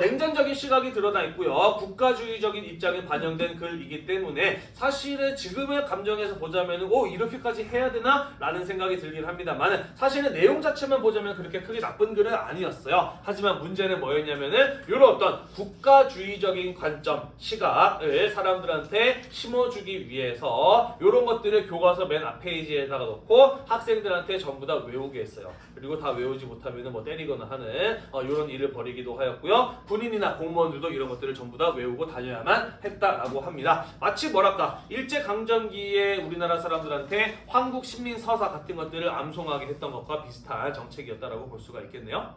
냉전적인 시각이 드러나 있고요. 국가주의적인 입장이 반영된 글이기 때문에 사실은 지금의 감정에서 보자면 이렇게까지 해야 되나? 라는 생각이 들긴 합니다만 사실은 내용 자체만 보자면 그렇게 크게 나쁜 글은 아니었어요. 하지만 문제는 뭐였냐면은 이런 어떤 국가주의적인 관점, 시각을 사람들한테 심어주기 위해서 이런 것들을 교과서 맨 앞 페이지에다가 놓고 학생들한테 전부 다 외우게 했어요. 그리고 다 외우지 못하면 때리거나 하는 이런 일을 벌이기도 하였고요. 군인이나 공무원들도 이런 것들을 전부 다 외우고 다녀야만 했다라고 합니다. 마치 뭐랄까 일제강점기에 우리나라 사람들한테 황국신민서사 같은 것들을 암송하게 했던 것과 비슷한 정책이었다라고 볼 수가 있겠네요.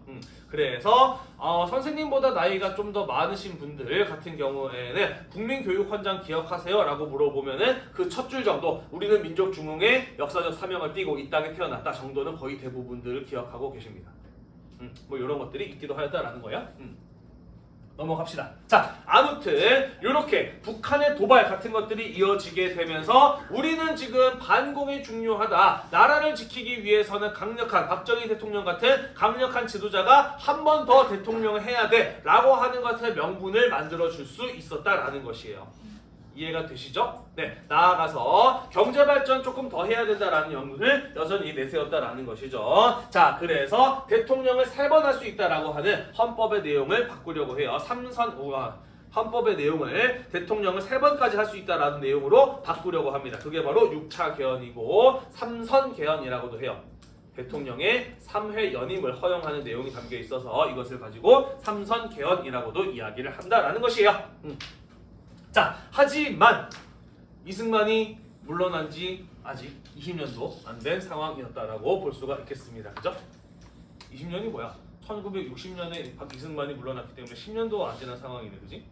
그래서 선생님보다 나이가 좀 더 많으신 분들 같은 경우에는 국민교육헌장 기억하세요? 라고 물어보면은 그 첫 줄 정도 우리는 민족 중흥의 역사적 사명을 띠고 이 땅에 태어났다 정도는 거의 대부분들을 기억하고 계십니다. 이런 것들이 있기도 하였다라는 거예요. 넘어갑시다. 자, 아무튼 이렇게 북한의 도발 같은 것들이 이어지게 되면서 우리는 지금 반공이 중요하다. 나라를 지키기 위해서는 강력한 박정희 대통령 같은 강력한 지도자가 한 번 더 대통령을 해야 돼 라고 하는 것의 명분을 만들어줄 수 있었다라는 것이에요. 이해가 되시죠? 네, 나아가서 경제발전 조금 더 해야 된다라는 명분을 여전히 내세웠다라는 것이죠. 자, 그래서 대통령을 3번 할 수 있다라고 하는 헌법의 내용을 바꾸려고 해요. 헌법의 내용을 대통령을 3번까지 할 수 있다라는 내용으로 바꾸려고 합니다. 그게 바로 6차 개헌이고 3선 개헌이라고도 해요. 대통령의 3회 연임을 허용하는 내용이 담겨 있어서 이것을 가지고 3선 개헌이라고도 이야기를 한다라는 것이에요. 자, 하지만 이승만이 물러난 지 아직 20년도 안 된 상황이었다라고 볼 수가 있겠습니다. 그죠? 20년이 뭐야? 1960년에 이승만이 물러났기 때문에 10년도 안 지난 상황이네. 그지?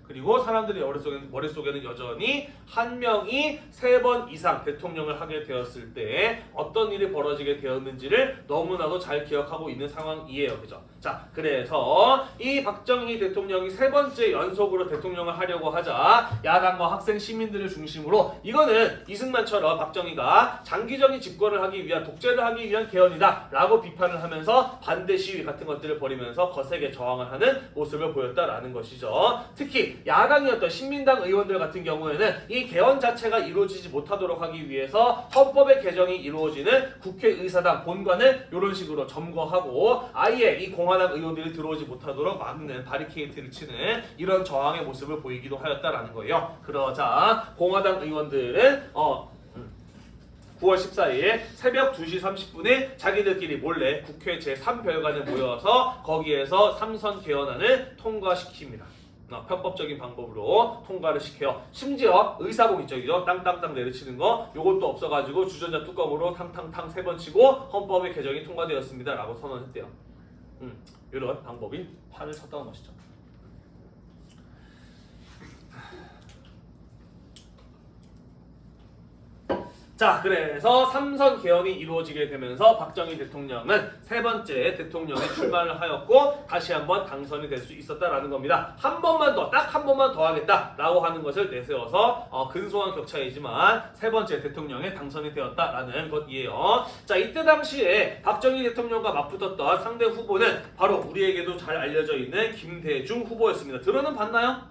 그리고 사람들의 머릿속에는 여전히 한 명이 3번 이상 대통령을 하게 되었을 때 어떤 일이 벌어지게 되었는지를 너무나도 잘 기억하고 있는 상황이에요. 그죠? 자, 그래서 이 박정희 대통령이 3번째 연속으로 대통령을 하려고 하자 야당과 학생 시민들을 중심으로 이거는 이승만처럼 박정희가 장기적인 집권을 하기 위한 독재를 하기 위한 개헌이다 라고 비판을 하면서 반대 시위 같은 것들을 벌이면서 거세게 저항을 하는 모습을 보였다라는 것이죠. 특히 야당이었던 신민당 의원들 같은 경우에는 이 개헌 자체가 이루어지지 못하도록 하기 위해서 헌법의 개정이 이루어지는 국회의사당 본관을 이런 식으로 점거하고 아예 이 공화당 의원들이 들어오지 못하도록 막는 바리케이트를 치는 이런 저항의 모습을 보이기도 하였다라는 거예요. 그러자 공화당 의원들은 9월 14일 새벽 2시 30분에 자기들끼리 몰래 국회 제3별관에 모여서 거기에서 3선 개헌안을 통과시킵니다. 편법적인 방법으로 통과를 시켜요. 심지어 의사봉 있죠, 이죠? 땅땅땅 내리치는 거 요것도 없어가지고 주전자 뚜껑으로 탕탕탕 3번 치고 헌법의 개정이 통과되었습니다 라고 선언했대요. 이런 방법이 판을 쳤다는 것이죠. 자, 그래서 3선 개헌이 이루어지게 되면서 박정희 대통령은 3번째 대통령에 출마를 하였고 다시 한번 당선이 될 수 있었다라는 겁니다. 한 번만 더, 딱 한 번만 더 하겠다라고 하는 것을 내세워서 근소한 격차이지만 3번째 대통령에 당선이 되었다라는 것이에요. 자, 이때 당시에 박정희 대통령과 맞붙었던 상대 후보는 바로 우리에게도 잘 알려져 있는 김대중 후보였습니다. 들어는 봤나요?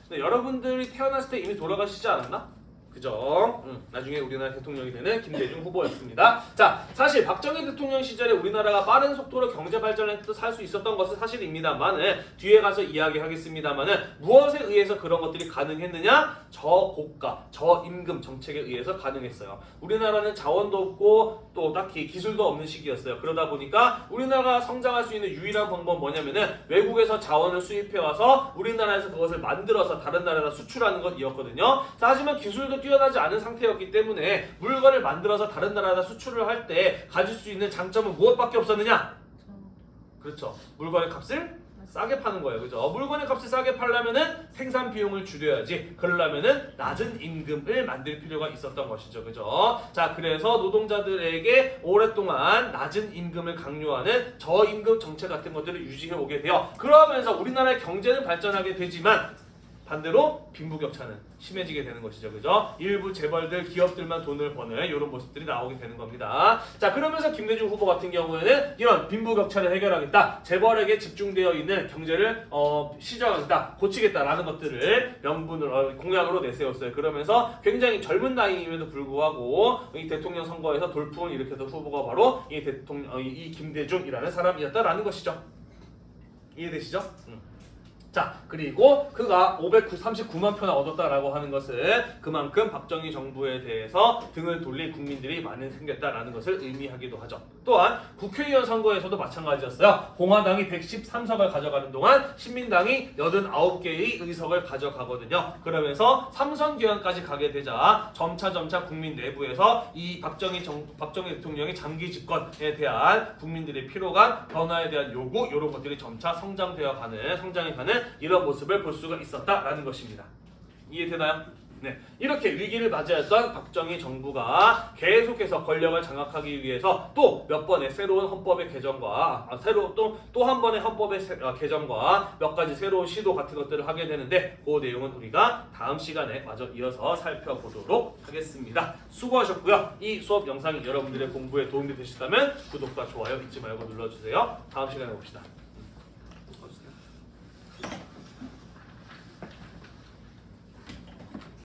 네, 여러분들이 태어났을 때 이미 돌아가시지 않았나? 그죠? 나중에 우리나라 대통령이 되는 김대중 후보였습니다. 자, 사실 박정희 대통령 시절에 우리나라가 빠른 속도로 경제 발전을 할 수 있었던 것은 사실입니다만은 뒤에 가서 이야기하겠습니다만은 무엇에 의해서 그런 것들이 가능했느냐? 저고가, 저임금 정책에 의해서 가능했어요. 우리나라는 자원도 없고 또 딱히 기술도 없는 시기였어요. 그러다 보니까 우리나라가 성장할 수 있는 유일한 방법은 뭐냐면은 외국에서 자원을 수입해 와서 우리나라에서 그것을 만들어서 다른 나라에 수출하는 것이었거든요. 하지만 기술도 뛰어나지 않은 상태였기 때문에 물건을 만들어서 다른 나라에다 수출을 할 때 가질 수 있는 장점은 무엇밖에 없었느냐? 그렇죠. 물건의 값을 싸게 파는 거예요. 그죠? 물건의 값을 싸게 팔려면은 생산 비용을 줄여야지. 그러려면은 낮은 임금을 만들 필요가 있었던 것이죠. 그죠? 자, 그래서 노동자들에게 오랫동안 낮은 임금을 강요하는 저임금 정책 같은 것들을 유지해 오게 돼요. 그러면서 우리나라의 경제는 발전하게 되지만 반대로 빈부격차는 심해지게 되는 것이죠. 그죠? 일부 재벌들, 기업들만 돈을 버는 이런 모습들이 나오게 되는 겁니다. 자, 그러면서 김대중 후보 같은 경우에는 이런 빈부격차를 해결하겠다, 재벌에게 집중되어 있는 경제를 시정하겠다, 고치겠다라는 것들을 명분을 공약으로 내세웠어요. 그러면서 굉장히 젊은 나이임에도 불구하고 이 대통령 선거에서 돌풍을 일으켰던 후보가 바로 이 김대중이라는 사람이었다라는 것이죠. 이해되시죠? 자, 그리고 그가 539만 표나 얻었다라고 하는 것은 그만큼 박정희 정부에 대해서 등을 돌릴 국민들이 많이 생겼다라는 것을 의미하기도 하죠. 또한 국회의원 선거에서도 마찬가지였어요. 공화당이 113석을 가져가는 동안 신민당이 89개의 의석을 가져가거든요. 그러면서 3선 기간까지 가게 되자 점차 국민 내부에서 이 박정희 대통령의 장기 집권에 대한 국민들의 피로감, 변화에 대한 요구, 이런 것들이 점차 성장해 가는 이런 모습을 볼 수가 있었다라는 것입니다. 이해되나요? 네, 이렇게 위기를 맞이했던 박정희 정부가 계속해서 권력을 장악하기 위해서 또 몇 번의 새로운 헌법의 개정과 또 한 번의 헌법의 개정과 몇 가지 새로운 시도 같은 것들을 하게 되는데 그 내용은 우리가 다음 시간에 마저 이어서 살펴보도록 하겠습니다. 수고하셨고요. 이 수업 영상이 여러분들의 공부에 도움이 되셨다면 구독과 좋아요 잊지 말고 눌러주세요. 다음 시간에 봅시다.